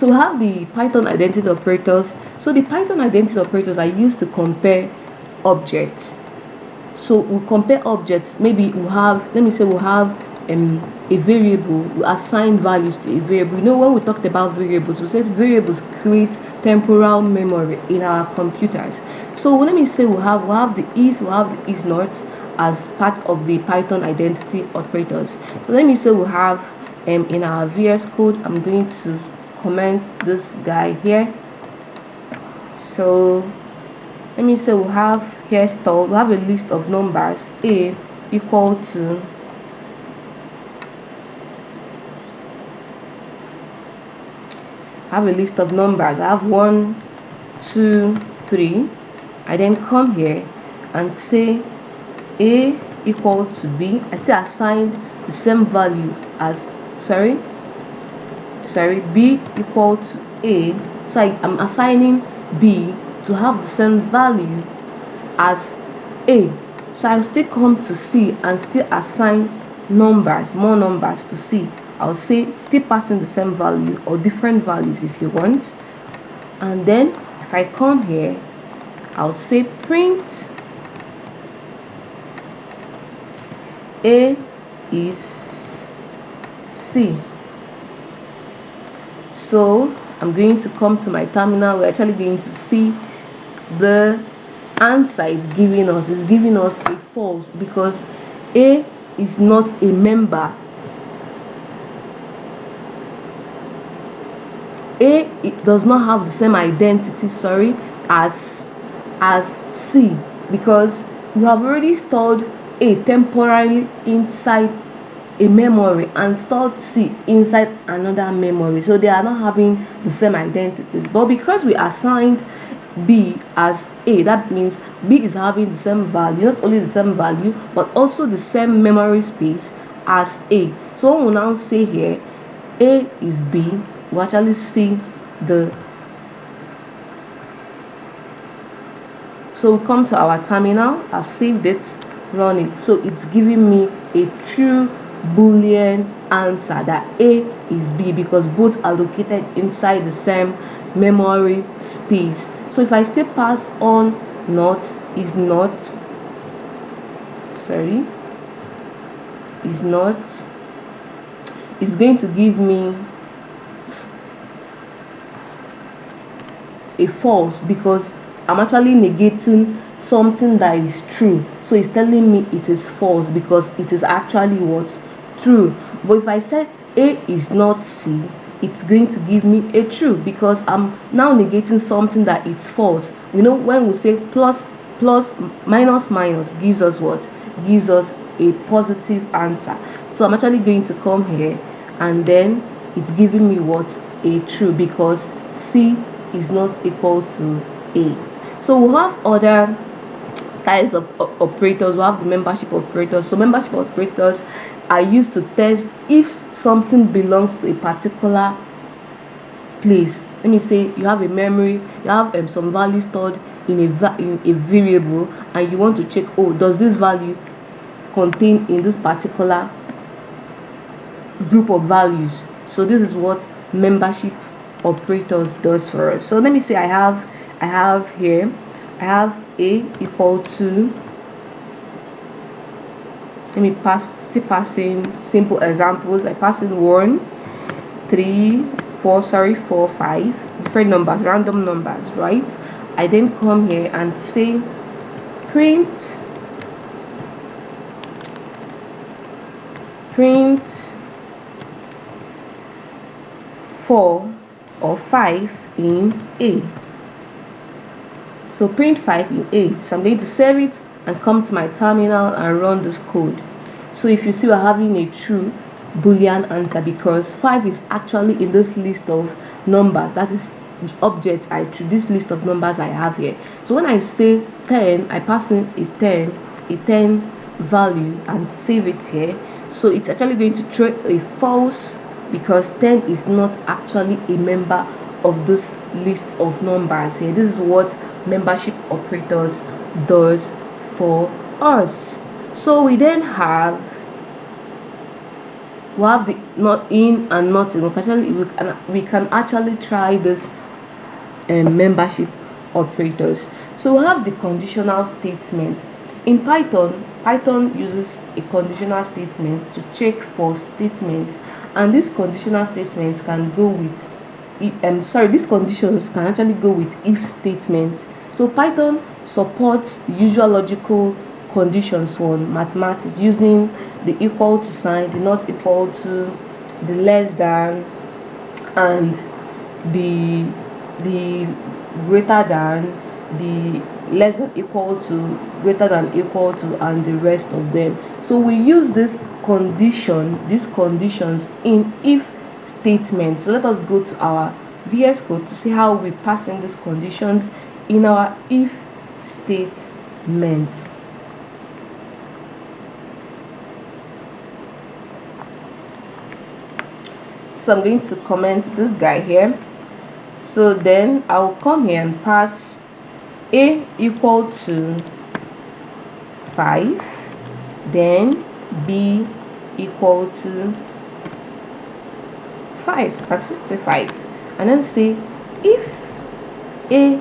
So we have the Python identity operators. So the Python identity operators are used to compare objects. So we compare objects. Maybe we have, let me say we have a variable, we assign values to a variable. You know, when we talked about variables, we said variables create temporal memory in our computers. So let me say we have the is not as part of the Python identity operators. So let me say we have in our VS Code, I'm going to comment this guy here. So let me say we have here stored, we have a list of numbers a equal to I have a list of numbers. I have 1, 2, 3. I then come here and say a equal to b. I still assigned the same value as b equal to a. So I'm assigning b to have the same value as a. So I'll still come to c and still assign numbers, more numbers to c. I'll say still passing the same value or different values if you want. And then if I come here, I'll say print a is c. So I'm going to come to my terminal. We're actually going to see the answer it's giving us. It's giving us a false because a is not a member. It does not have the same identity as c, because you have already stored a temporarily inside a memory and stored c inside another memory, so they are not having the same identities. But because we assigned b as a, that means b is having the same value, not only the same value but also the same memory space as a. So when we now say here a is b, we actually see so we come to our terminal. I've saved it, run it. So it's giving me a true Boolean answer that a is b because both are located inside the same memory space. So if I still pass on not, it's going to give me a false because I'm actually negating something that is true. So it's telling me it is false because it is actually what? True. But if I said a is not c, it's going to give me a true because I'm now negating something that it's false. You know, when we say plus minus gives us what? Gives us a positive answer. So I'm actually going to come here and then it's giving me what? A true because c is not equal to a. So we have other types of operators. We have the membership operators. So membership operators are used to test if something belongs to a particular place. Let me say you have a memory, you have some value stored in a variable, and you want to check, oh, does this value contain in this particular group of values? So this is what membership operators does for us. So let me say I have a equal to, let me still passing simple examples. I pass in 1, 3, 4, 5 different numbers, random numbers, right? I then come here and say print 4 or 5 in a. So print 5 in a. So I'm going to save it and come to my terminal and run this code. So if you see, we're having a true Boolean answer because 5 is actually in this list of numbers, that is the object this list of numbers I have here. So when I say 10, I pass in a 10 value and save it here. So it's actually going to throw a false because 10 is not actually a member of this list of numbers here. This is what membership operators does for us. So we then have we have the not in and not in. We can actually try this membership operators. So we have the conditional statement. In Python uses a conditional statement to check for statements, and these conditional statements can go with these conditions can actually go with if statements. So Python supports the usual logical conditions for mathematics using the equal to sign, the not equal to, the less than, and the greater than, the less than equal to, greater than equal to, and the rest of them. So we use these conditions in if statements. So let us go to our VS Code to see how we pass in these conditions in our if statement. So I'm going to comment this guy here. So then I'll come here and pass a equal to 5, then b equal to 5 and 65, and then say if a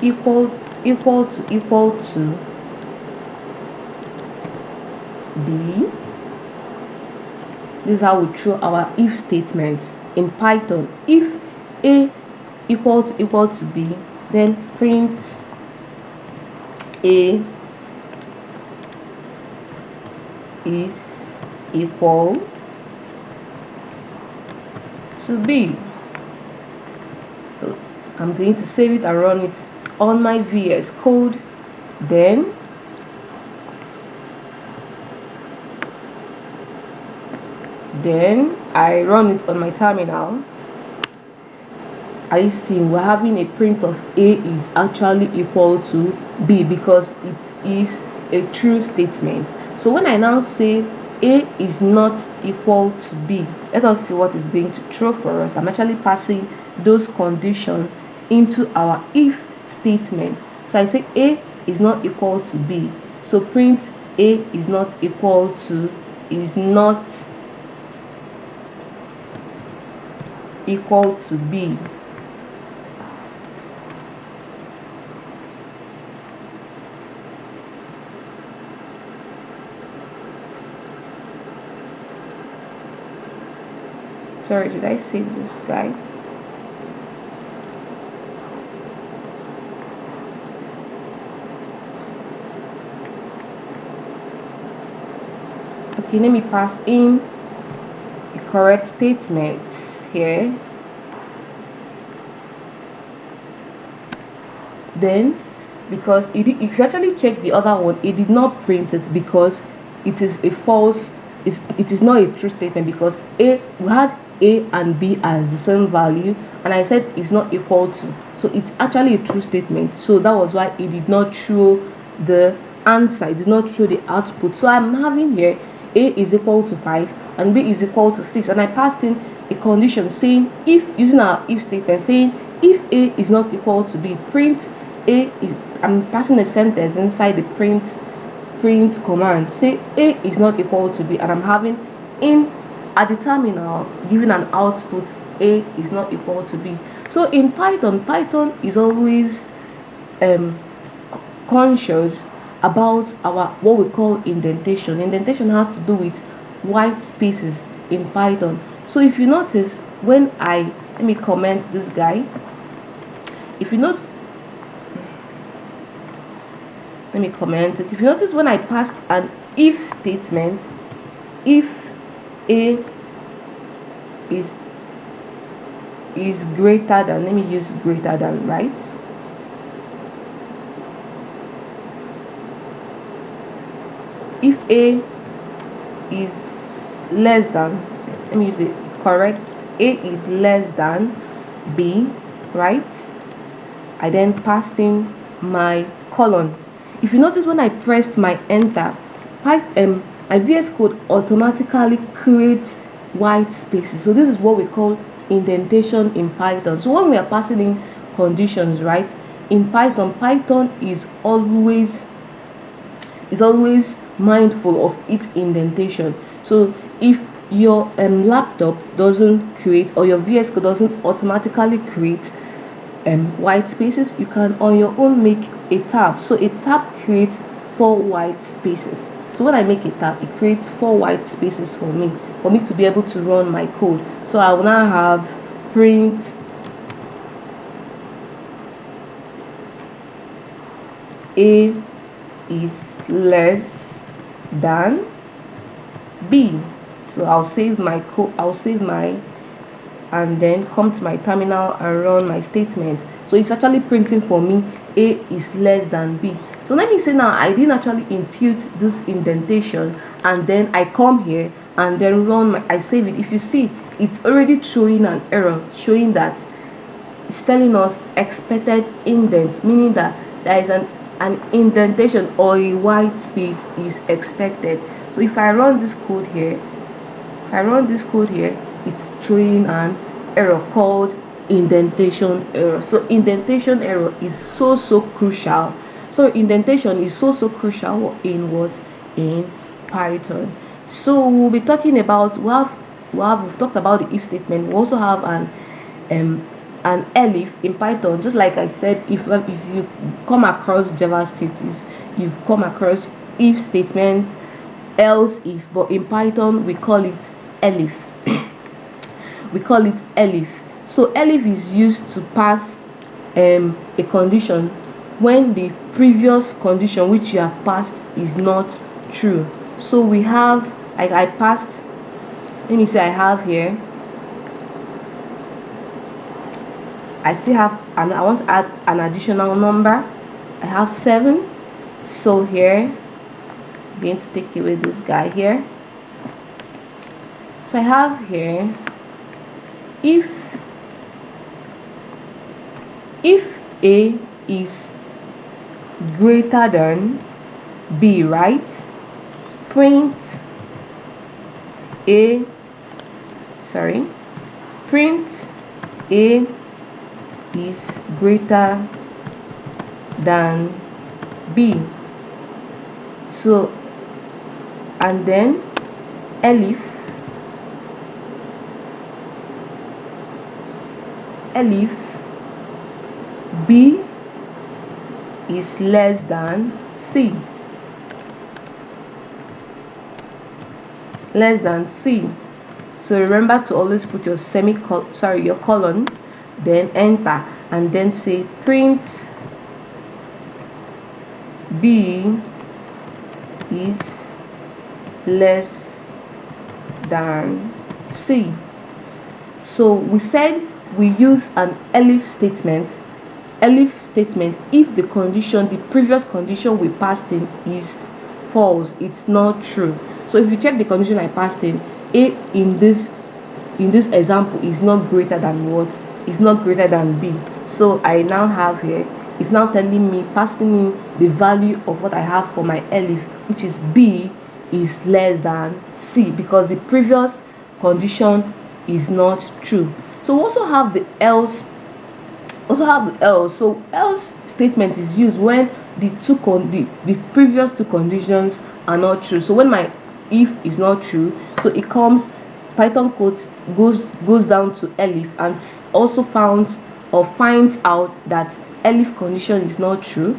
equal to b. This is how we throw our if statements in Python. If a equal to b, then print a is equal to b. So I'm going to save it and run it on my VS Code. Then I run it on my terminal. Are you seeing we're having a print of a is actually equal to b because it is a true statement. So when I now say a is not equal to b, let us see what is going to throw for us. I'm actually passing those conditions into our if statement. So I say a is not equal to b, so print a is not equal to b. Sorry, did I save this guy? Okay, let me pass in the correct statement here. Then because if you actually check the other one, it did not print it because it is a false, it is not a true statement, because we had a and b as the same value, and I said it's not equal to, so it's actually a true statement. So that was why it did not show the answer, it did not show the output. So I'm having here a is equal to 5 and b is equal to 6, and I passed in a condition saying, if using our if statement, saying if a is not equal to b, print a is, I'm passing a sentence inside the print command, say a is not equal to b, and I'm having in at the terminal giving an output a is not equal to b. So in Python is always conscious about our what we call indentation. Indentation has to do with white spaces in Python. So if you notice, when let me comment this guy. If you note, let me comment it. If you notice, when I passed an if statement, if a is greater than, let me use greater than, right? If a is less than, let me use it correct, a is less than b, right? I then passed in my colon. If you notice, when I pressed my enter, my VS Code automatically creates white spaces. So this is what we call indentation in Python. So when we are passing in conditions, right, in Python is always mindful of its indentation. So if your laptop doesn't create, or your VS Code doesn't automatically create white spaces. You can on your own make a tab. So a tab creates 4 white spaces. So when I make a tab, it creates 4 white spaces for me to be able to run my code. So I will now have print A is less than B. So I'll save my code, and then come to my terminal and run my statement. So it's actually printing for me A is less than B. So let me say now I didn't actually impute this indentation, and then I come here and then I save it. If you see, it's already showing an error, showing that it's telling us expected indent, meaning that there is an indentation or a white space is expected. So if I run this code here, it's showing an error called indentation error. So indentation error is so crucial. So indentation is so crucial in what? In Python. So we'll be talking about, we've talked about the if statement. We also have an elif in Python. Just like I said, if you come across JavaScript, if you've come across if statement, else if, but in Python we call it elif. So elif is used to pass a condition when the previous condition which you have passed is not true. So we have, like I passed, let me say I have here, I still have, and I want to add an additional number. I have 7. So here I'm going to take away this guy here. So I have here, if A is greater than B, right? Print A is greater than B. So, and then elif B is less than C. So remember to always put your your colon, then enter, and then say print B is less than C. So we said we use an elif statement if the condition, the previous condition we passed in is false, it's not true. So if you check the condition I passed in, A in this example is not greater than what? Is not greater than B. So I now have here, it's now telling me, passing in the value of what I have for my elif, which is B is less than C, because the previous condition is not true. So we also have the else. So else statement is used when the previous two conditions are not true. So when my if is not true, so it comes, Python code goes down to elif and also finds out that elif condition is not true.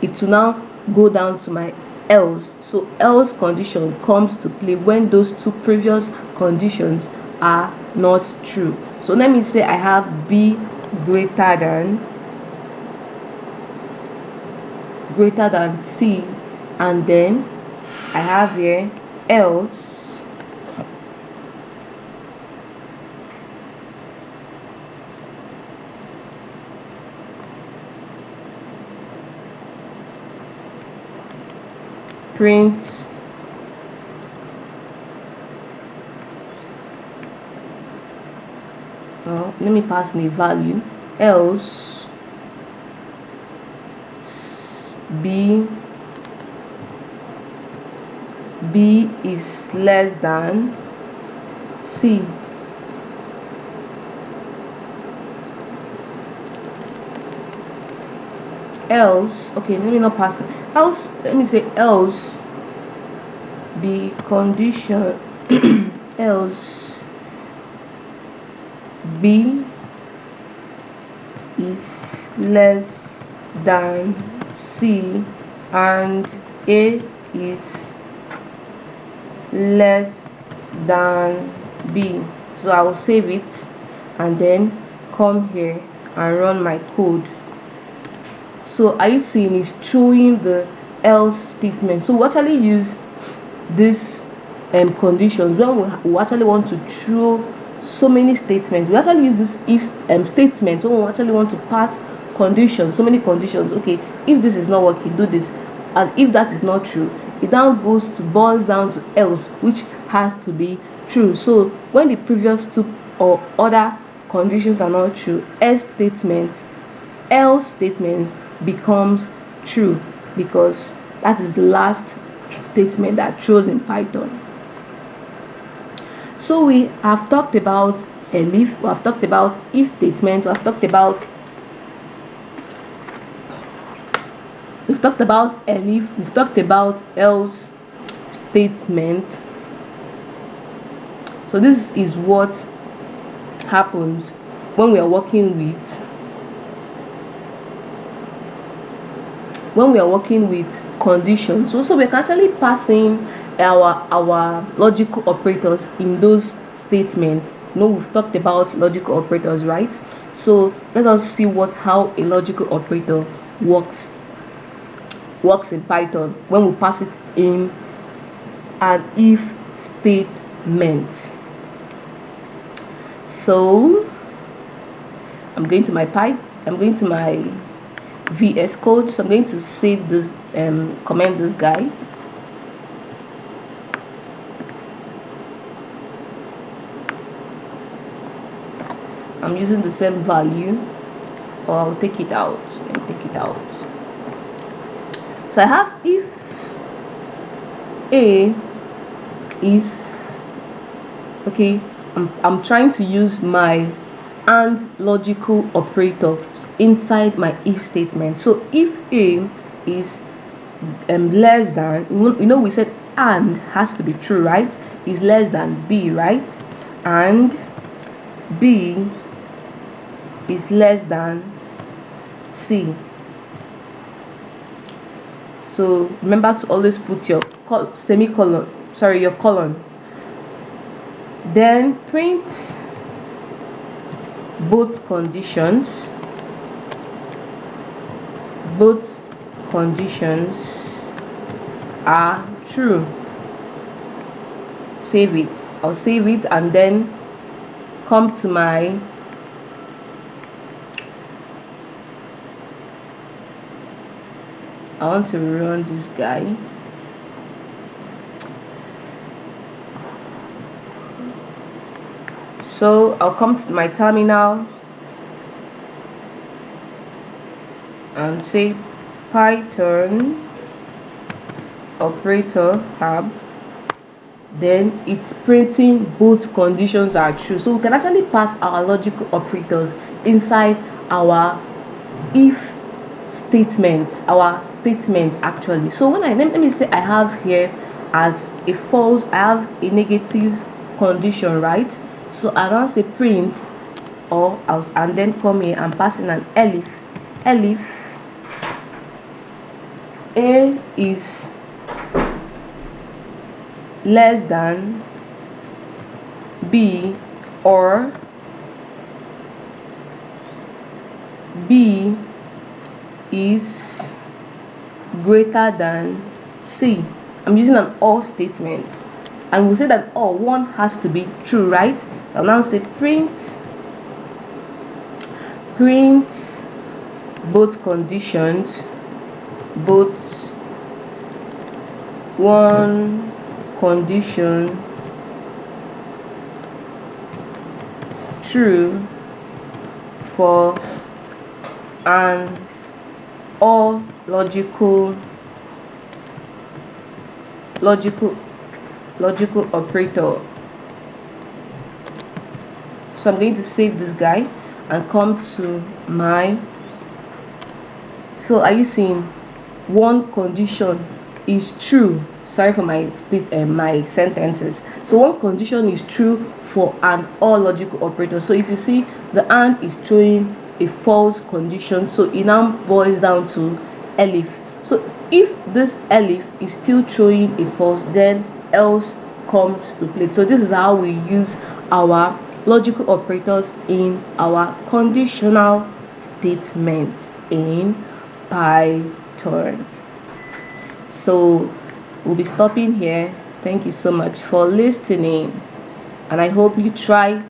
It will now go down to my else. So else condition comes to play when those two previous conditions are not true. So let me say I have B greater than C, and then I have here else print let me pass in a value, else B is less than C. Else, okay, let me not pass it. Else, let me say else the condition else B is less than C and A is less than B. So I'll save it and then come here and run my code. So are you seeing it's throwing the else statement? So we actually use this conditions when we actually want to throw so many statements. We actually use this if statement when we actually want to pass conditions, so many conditions. Okay, if this is not working, do this, and if that is not true, it now boils down to else, which has to be true. So when the previous two or other conditions are not true, else statement becomes true, because that is the last statement that throws in Python. So we have talked about elif, we have talked about if statement, we've talked about elif, we've talked about else statement. So this is what happens when we are working with conditions. So we can actually pass in our logical operators in those statements. We've talked about logical operators, right? So let us see how a logical operator works in Python when we pass it in an if statement. So I'm going to my VS Code. So I'm going to save this, comment this guy. I'm using the same value, or I'll take it out and take it out. So I have if A is okay. I'm trying to use my AND logical operator inside my if statement. So if A is less than, we said AND has to be true, right? Is less than B, right? And B is less than C. So remember to always put your semicolon, your colon. Then print both conditions are true. Save it. I'll save it and then come to my I want to run this guy. So I'll come to my terminal and say Python operator tab. Then it's printing both conditions are true. So we can actually pass our logical operators inside our if statement, actually. So when let me say I have here as a false, I have a negative condition, right? So I don't say print and then come here and pass in an elif A is less than B, or B is greater than C. I'm using an or statement, and we'll say that or one has to be true, right? So I'll now say print both conditions, one condition true for an or logical operator. So I'm going to save this guy and come to my. So are you seeing one condition is true? sorry for my sentences. So one condition is true for an or logical operator. So if you see the and is throwing a false condition, so it now boils down to elif. So if this elif is still throwing a false, then else comes to play. So this is how we use our logical operators in our conditional statements in Python. So we'll be stopping here. Thank you so much for listening, and I hope you try